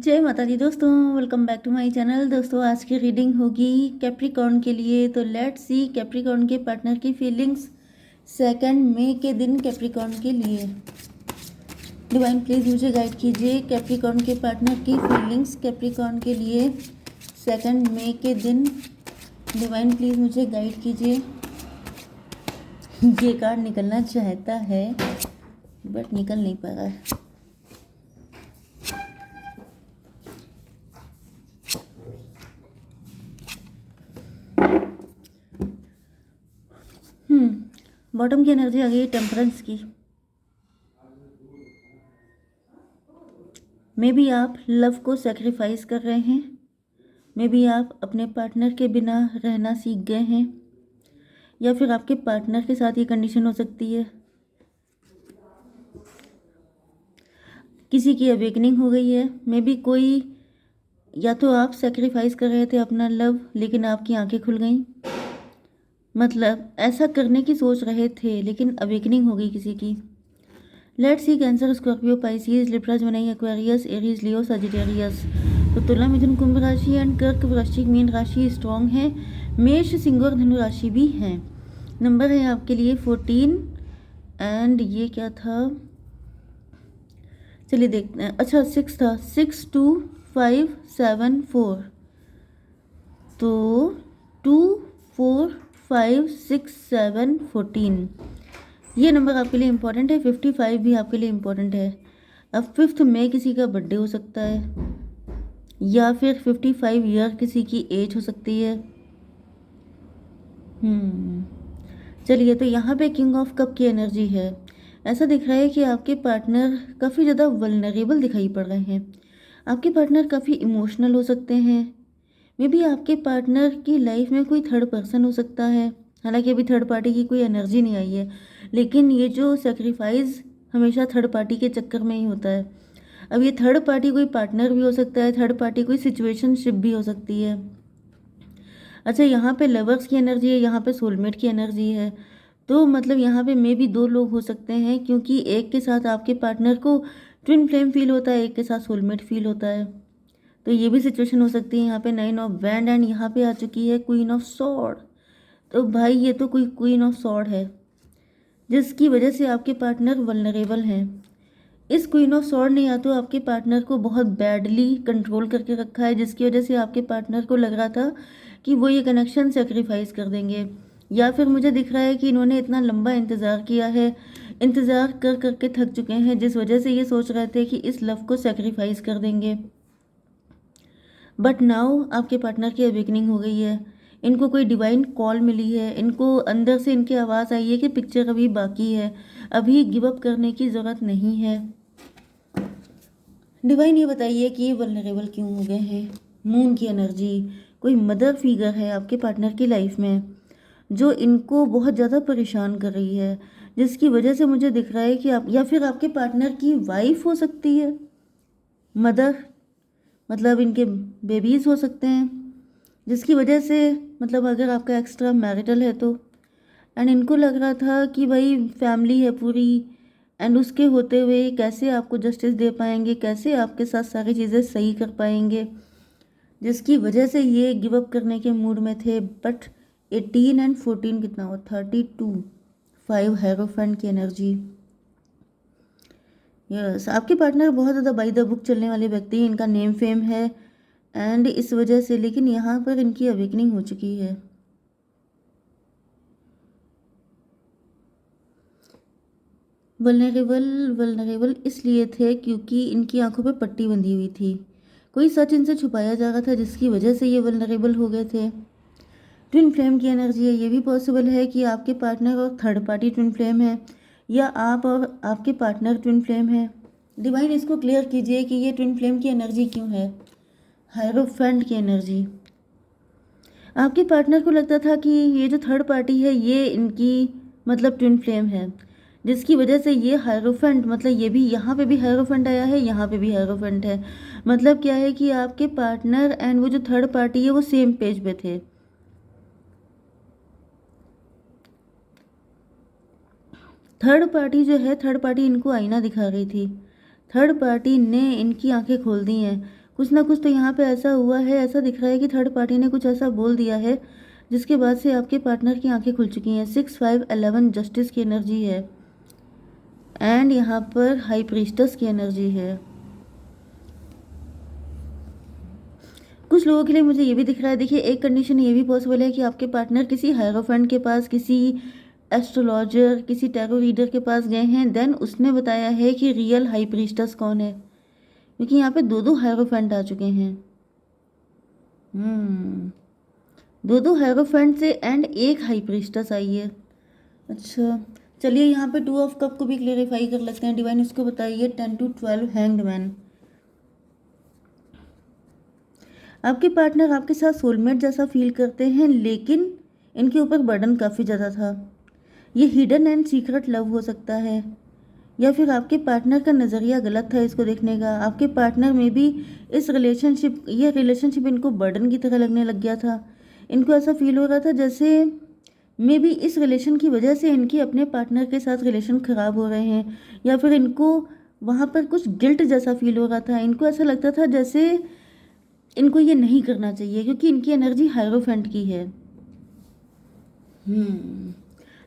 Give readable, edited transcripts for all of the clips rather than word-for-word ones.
जय माता दी दोस्तों, welcome back to my channel. दोस्तों आज की रीडिंग होगी कैप्रिकॉर्न के लिए। तो लेट्स सी कैप्रिकॉर्न के पार्टनर की फीलिंग्स 2 मई के दिन कैप्रिकॉर्न के लिए। डिवाइन प्लीज़ मुझे गाइड कीजिए कैप्रिकॉर्न के पार्टनर की फीलिंग्स कैप्रिकॉर्न के लिए 2 मई के दिन। डिवाइन प्लीज़ मुझे गाइड कीजिए। ये कार्ड निकलना चाहता है बट निकल नहीं पा रहा है। बॉटम की एनर्जी आ गई है टेम्परेंस की। मे बी आप लव को सेक्रीफाइस कर रहे हैं, मे बी आप अपने पार्टनर के बिना रहना सीख गए हैं, या फिर आपके पार्टनर के साथ ये कंडीशन हो सकती है। किसी की अवेकनिंग हो गई है, मे बी कोई, या तो आप सेक्रीफाइस कर रहे थे अपना लव लेकिन आपकी आंखें खुल गई, मतलब ऐसा करने की सोच रहे थे लेकिन अवेकनिंग हो गई किसी की। Let's see cancer, Scorpio, Pisces, Libra, Gemini, Aquarius, Aries, Leo, Sagittarius. तो तुला, मिथुन, कुंभ राशि एंड कर्क, वृश्चिक, मीन राशि स्ट्रॉन्ग है। मेष, सिंह और धनु राशि भी हैं। नंबर है आपके लिए 14 एंड ये क्या था, चलिए देखते हैं। अच्छा 6 था, 6 2 5 7 4। तो 2 4 5 6 7 14 ये नंबर आपके लिए इम्पोर्टेंट है। 55 भी आपके लिए इम्पोर्टेंट है। अब 5 मई किसी का बर्थडे हो सकता है, या फिर 55 ईयर किसी की एज हो सकती है। चलिए, तो यहाँ पे किंग ऑफ कप की एनर्जी है। ऐसा दिख रहा है कि आपके पार्टनर काफ़ी ज़्यादा वल्नरेबल दिखाई पड़ रहे हैं। आपके पार्टनर काफ़ी इमोशनल हो सकते हैं। मे बी आपके पार्टनर की लाइफ में कोई थर्ड पर्सन हो सकता है। हालांकि अभी थर्ड पार्टी की कोई एनर्जी नहीं आई है, लेकिन ये जो सेक्रीफाइस हमेशा थर्ड पार्टी के चक्कर में ही होता है। अब ये थर्ड पार्टी कोई पार्टनर भी हो सकता है, थर्ड पार्टी कोई सिचुएशनशिप भी हो सकती है। अच्छा, यहाँ पे लवर्स की एनर्जी है, यहाँ पे सोलमेट की एनर्जी है। तो मतलब यहाँ पे मे भी 2 लोग हो सकते हैं, क्योंकि एक के साथ आपके पार्टनर को ट्विन फ्लेम फील होता है, एक के साथ सोलमेट फील होता है। तो ये भी सिचुएशन हो सकती है। यहाँ पे 9 ऑफ वैंड एंड यहाँ पे आ चुकी है क्वीन ऑफ सॉर्ड। तो भाई ये तो कोई क्वीन ऑफ सॉर्ड है, जिसकी वजह से आपके पार्टनर वल्नरेबल हैं। इस क्वीन ऑफ सॉर्ड ने या तो आपके पार्टनर को बहुत बैडली कंट्रोल करके रखा है, जिसकी वजह से आपके पार्टनर को लग रहा था कि वो ये कनेक्शन सेक्रीफाइस कर देंगे, या फिर मुझे दिख रहा है कि इन्होंने इतना लंबा इंतज़ार किया है, इंतज़ार कर करके थक चुके हैं, जिस वजह से ये सोच रहे थे कि इस लव को सेक्रीफाइस कर देंगे। बट नाउ आपके पार्टनर की अवेकनिंग हो गई है। इनको कोई डिवाइन कॉल मिली है, इनको अंदर से इनकी आवाज़ आई है कि पिक्चर अभी बाकी है, अभी गिव अप करने की ज़रूरत नहीं है। डिवाइन ये बताइए कि ये वल्नरेबल क्यों हो गए हैं। मून की एनर्जी, कोई मदर फिगर है आपके पार्टनर की लाइफ में जो इनको बहुत ज़्यादा परेशान कर रही है, जिसकी वजह से मुझे दिख रहा है कि आप, या फिर आपके पार्टनर की वाइफ हो सकती है मदर, मतलब इनके बेबीज़ हो सकते हैं, जिसकी वजह से, मतलब अगर आपका एक्स्ट्रा मैरिटल है तो, एंड इनको लग रहा था कि भाई फैमिली है पूरी, एंड उसके होते हुए कैसे आपको जस्टिस दे पाएंगे, कैसे आपके साथ सारी चीज़ें सही कर पाएंगे, जिसकी वजह से ये गिव अप करने के मूड में थे। बट 18 एंड 14 कितना हो, 32, 5 हेरोफेंट की एनर्जी। यस, आपके पार्टनर बहुत ज़्यादा बाई द बुक चलने वाले व्यक्ति हैं, इनका नेम फेम है, एंड इस वजह से, लेकिन यहाँ पर इनकी अवेकनिंग हो चुकी है। वल्नरेबल इसलिए थे क्योंकि इनकी आंखों पे पट्टी बंधी हुई थी, कोई सच इनसे छुपाया जा रहा था, जिसकी वजह से ये वल्नरेबल हो गए थे। ट्विन फ्लेम की एनर्जी है, ये भी पॉसिबल है कि आपके पार्टनर और थर्ड पार्टी ट्विन फ्लेम है, या आप और आपके पार्टनर ट्विन फ्लेम है। डिवाइन इसको क्लियर कीजिए कि ये ट्विन फ्लेम की एनर्जी क्यों है। हायरोफेंट की एनर्जी, आपके पार्टनर को लगता था कि ये जो थर्ड पार्टी है ये इनकी मतलब ट्विन फ्लेम है, जिसकी वजह से ये हायरोफेंट, मतलब ये भी, यहाँ पे भी हायरोफेंट आया है, यहाँ पे भी हायरोफेंट है। मतलब क्या है कि आपके पार्टनर एंड वो जो थर्ड पार्टी है वो सेम पेज पे थे। थर्ड पार्टी जो है, थर्ड पार्टी इनको आईना दिखा रही थी, थर्ड पार्टी ने इनकी आंखें खोल दी हैं। कुछ ना कुछ तो यहाँ पे ऐसा हुआ है, ऐसा दिख रहा है कि थर्ड पार्टी ने कुछ ऐसा बोल दिया है जिसके बाद से आपके पार्टनर की आंखें खुल चुकी हैं। 6 5 11 जस्टिस की एनर्जी है एंड यहाँ पर हाई प्रीस्टस की एनर्जी है। कुछ लोगों के लिए मुझे ये भी दिख रहा है, देखिए एक कंडीशन ये भी पॉसिबल है कि आपके पार्टनर किसी हायरोफेंट के पास, किसी एस्ट्रोलॉजर, किसी टैरो रीडर के पास गए हैं, देन उसने बताया है कि रियल हाई प्रीस्टस कौन है, क्योंकि यहाँ पे दो दो हायरोफेंट आ चुके हैं। दो दो हायरोफेंट से एंड एक हाई प्रीस्टस आई है। अच्छा चलिए यहाँ पे 2 ऑफ कप को भी क्लेरिफाई कर लेते हैं। डिवाइन इसको बताइए 10 to 12 हैंग्ड मैन। आपके पार्टनर आपके साथ सोलमेट जैसा फील करते हैं, लेकिन इनके ऊपर बर्डन काफ़ी ज़्यादा था। ये हिडन एंड सीक्रेट लव हो सकता है, या फिर आपके पार्टनर का नज़रिया गलत था इसको देखने का। आपके पार्टनर में भी ये रिलेशनशिप इनको बर्डन की तरह लगने लग गया था। इनको ऐसा फील हो रहा था जैसे मे बी इस रिलेशन की वजह से इनकी अपने पार्टनर के साथ रिलेशन ख़राब हो रहे हैं, या फिर इनको वहाँ पर कुछ गिल्ट जैसा फील हो रहा था। इनको ऐसा लगता था जैसे इनको ये नहीं करना चाहिए, क्योंकि इनकी एनर्जी हायरोफेंट की है।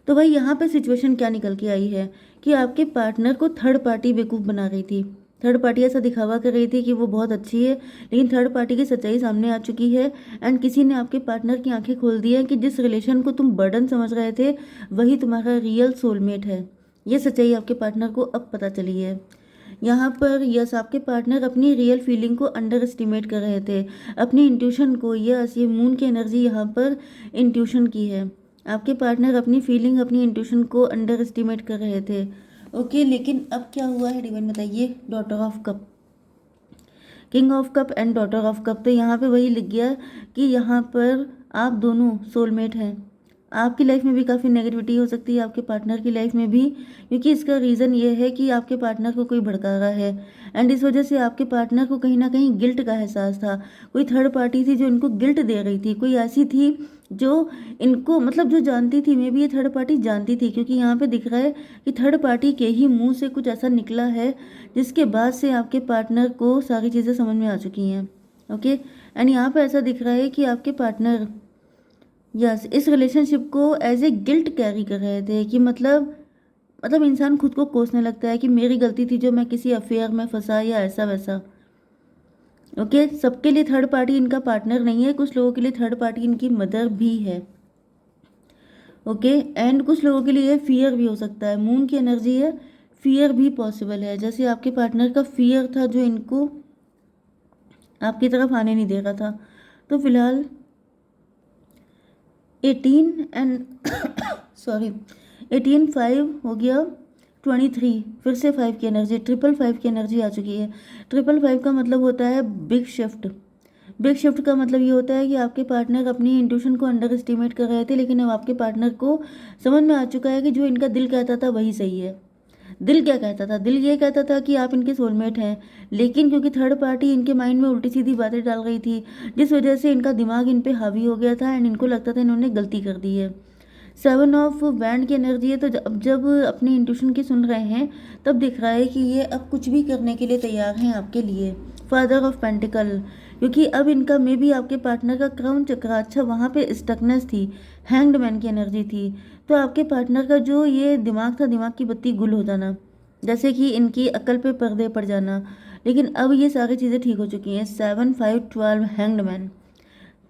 तो भाई यहाँ पे सिचुएशन क्या निकल के आई है कि आपके पार्टनर को थर्ड पार्टी बेवकूफ़ बना रही थी। थर्ड पार्टी ऐसा दिखावा कर रही थी कि वो बहुत अच्छी है, लेकिन थर्ड पार्टी की सच्चाई सामने आ चुकी है एंड किसी ने आपके पार्टनर की आंखें खोल दी है कि जिस रिलेशन को तुम बर्डन समझ रहे थे वही तुम्हारा रियल सोलमेट है। ये सच्चाई आपके पार्टनर को अब पता चली है। यहाँ पर यस, आपके पार्टनर अपनी रियल फीलिंग को अंडर एस्टिमेट कर रहे थे, अपनी इंट्यूशन को। यस, ये मून की एनर्जी यहाँ पर इंट्यूशन की है। आपके पार्टनर अपनी फीलिंग, अपनी इंट्यूशन को अंडर एस्टिमेट कर रहे थे। ओके, लेकिन अब क्या हुआ है डिवाइन बताइए। Daughter of cup, king of cup and daughter of cup. तो यहाँ पे वही लिख गया कि यहाँ पर आप दोनों सोलमेट हैं। आपकी लाइफ में भी काफ़ी नेगेटिविटी हो सकती है, आपके पार्टनर की लाइफ में भी, क्योंकि इसका रीज़न ये है कि आपके पार्टनर को कोई भड़का रहा है एंड इस वजह से आपके पार्टनर को कहीं ना कहीं गिल्ट का एहसास था। कोई थर्ड पार्टी थी जो इनको गिल्ट दे रही थी, कोई ऐसी थी जो इनको मतलब जो जानती थी। मे बी ये थर्ड पार्टी जानती थी, क्योंकि यहाँ पे दिख रहा है कि थर्ड पार्टी के ही मुंह से कुछ ऐसा निकला है जिसके बाद से आपके पार्टनर को सारी चीज़ें समझ में आ चुकी हैं। ओके, एंड यहाँ पे ऐसा दिख रहा है कि आपके पार्टनर यस इस रिलेशनशिप को एज ए गिल्ट कैरी कर रहे थे कि मतलब इंसान खुद को कोसने लगता है कि मेरी गलती थी जो मैं किसी अफेयर में फंसा या ऐसा वैसा। ओके, सबके लिए थर्ड पार्टी इनका पार्टनर नहीं है, कुछ लोगों के लिए थर्ड पार्टी इनकी मदर भी है। ओके, एंड कुछ लोगों के लिए फियर भी हो सकता है। मून की एनर्जी है, फियर भी पॉसिबल है। जैसे आपके पार्टनर का फियर था जो इनको आपकी तरफ आने नहीं दे रहा था। तो फिलहाल 18 एंड सॉरी 18 5 हो गया 23, फिर से 5 की एनर्जी, 555 की एनर्जी आ चुकी है। 555 का मतलब होता है बिग शिफ्ट। बिग शिफ्ट का मतलब ये होता है कि आपके पार्टनर अपनी इंट्यूशन को अंडर एस्टिमेट कर रहे थे, लेकिन अब आपके पार्टनर को समझ में आ चुका है कि जो इनका दिल कहता था वही सही है। दिल क्या कहता था? दिल ये कहता था कि आप इनके सोलमेट हैं, लेकिन क्योंकि थर्ड पार्टी इनके माइंड में उल्टी सीधी बातें डाल रही थी, जिस वजह से इनका दिमाग इन पे हावी हो गया था एंड इनको लगता था इन्होंने गलती कर दी है। 7 ऑफ बैंड की एनर्जी है, तो जब अपनी इंट्यूशन की सुन रहे हैं तब दिख रहा है कि ये अब कुछ भी करने के लिए तैयार हैं आपके लिए। फादर ऑफ पेंटिकल, क्योंकि अब इनका मे भी आपके पार्टनर का क्राउन चक्र, अच्छा वहाँ पे स्टकनेस थी, हैंग्ड मैन की एनर्जी थी। तो आपके पार्टनर का जो ये दिमाग था, दिमाग की बत्ती गुल हो जाना, जैसे कि इनकी अक्ल पे पर्दे पड़ जाना, लेकिन अब ये सारी चीज़ें ठीक हो चुकी हैं। 7 5 12 हैंग्ड मैन।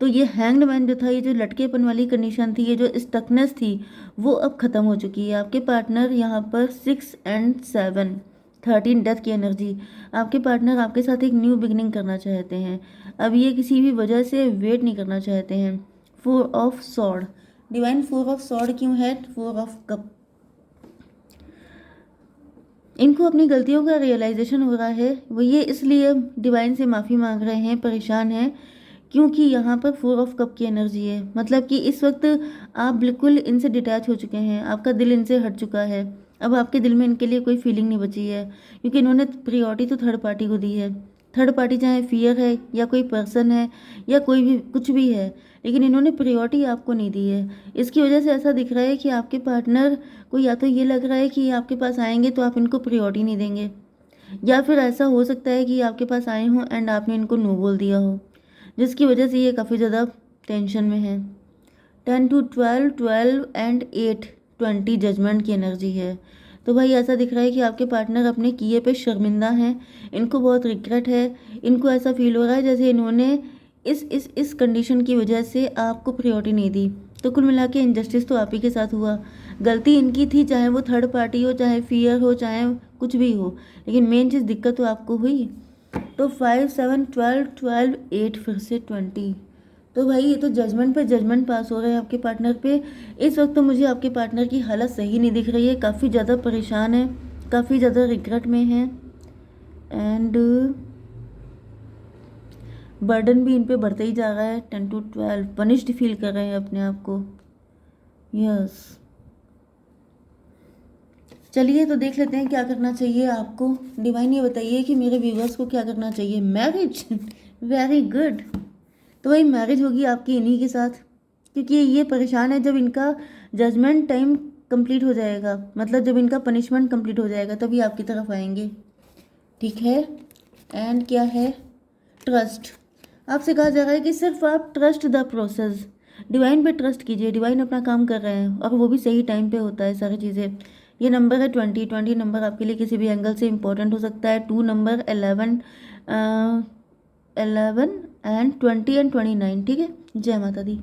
तो ये हैंग्ड मैन जो था, ये जो लटकेपन वाली कंडीशन थी, ये जो स्टकनेस थी, वो अब ख़त्म हो चुकी है। आपके पार्टनर यहाँ पर 6 एंड 7 13 डेथ की एनर्जी। आपके पार्टनर आपके साथ एक न्यू बिगनिंग करना चाहते हैं। अब ये किसी भी वजह से वेट नहीं करना चाहते हैं। 4 of sword, divine 4 of sword क्यों है? 4 ऑफ कप। इनको अपनी गलतियों का रियलाइजेशन हो रहा है, वो ये इसलिए डिवाइन से माफ़ी मांग रहे हैं, परेशान हैं, क्योंकि यहाँ पर 4 ऑफ कप की एनर्जी है। मतलब कि इस वक्त आप बिल्कुल इनसे डिटैच हो चुके हैं, आपका दिल इनसे हट चुका है। अब आपके दिल में इनके लिए कोई फीलिंग नहीं बची है, क्योंकि इन्होंने प्रायोरिटी तो थर्ड पार्टी को दी है। थर्ड पार्टी चाहे फियर है या कोई पर्सन है या कोई भी कुछ भी है, लेकिन इन्होंने प्रायोरिटी आपको नहीं दी है। इसकी वजह से ऐसा दिख रहा है कि आपके पार्टनर को या तो ये लग रहा है कि आपके पास आएंगे तो आप इनको प्रायोरिटी नहीं देंगे, या फिर ऐसा हो सकता है कि आपके पास आए हों एंड आपने इनको नो बोल दिया हो, जिसकी वजह से ये काफ़ी ज़्यादा टेंशन में है। 10 to 12, 12 एंड 8, 20 जजमेंट की एनर्जी है। तो भाई ऐसा दिख रहा है कि आपके पार्टनर अपने किए पे शर्मिंदा हैं, इनको बहुत रिग्रेट है, इनको ऐसा फील हो रहा है जैसे इन्होंने इस कंडीशन की वजह से आपको प्रायोरिटी नहीं दी। तो कुल मिला के इनजस्टिस तो आप ही के साथ हुआ, गलती इनकी थी, चाहे वो थर्ड पार्टी हो, चाहे फियर हो, चाहे कुछ भी हो, लेकिन मेन चीज़ दिक्कत तो आपको हुई। तो 5, 7, 12, 12, 8 फिर से 20। तो भाई ये तो जजमेंट पे जजमेंट पास हो रहे हैं आपके पार्टनर पे। इस वक्त तो मुझे आपके पार्टनर की हालत सही नहीं दिख रही है, काफ़ी ज़्यादा परेशान है, काफ़ी ज़्यादा रिग्रेट में है एंड बर्डन भी इन पे बढ़ते ही जा रहा है। 10 to 12 पनिश्ड फील कर रहे हैं अपने आप को। यस, चलिए तो देख लेते हैं क्या करना चाहिए आपको। डिवाइन ये बताइए कि मेरे व्यूवर्स को क्या करना चाहिए। Marriage very good. तो भाई मैरिज होगी आपकी इन्हीं के साथ, क्योंकि ये परेशान है। जब इनका जजमेंट टाइम कंप्लीट हो जाएगा, मतलब जब इनका पनिशमेंट कंप्लीट हो जाएगा, तभी आपकी तरफ आएंगे। ठीक है। एंड क्या है, ट्रस्ट। आपसे कहा जा रहा है कि सिर्फ आप ट्रस्ट द प्रोसेस, डिवाइन पे ट्रस्ट कीजिए, डिवाइन अपना काम कर रहे हैं और वो भी सही टाइम पे होता है सारी चीज़ें। ये नंबर है 20, 20 नंबर आपके लिए किसी भी एंगल से इम्पोर्टेंट हो सकता है। 2 नंबर, 11, 11 एंड 20 एंड 29। ठीक है। जय माता दी।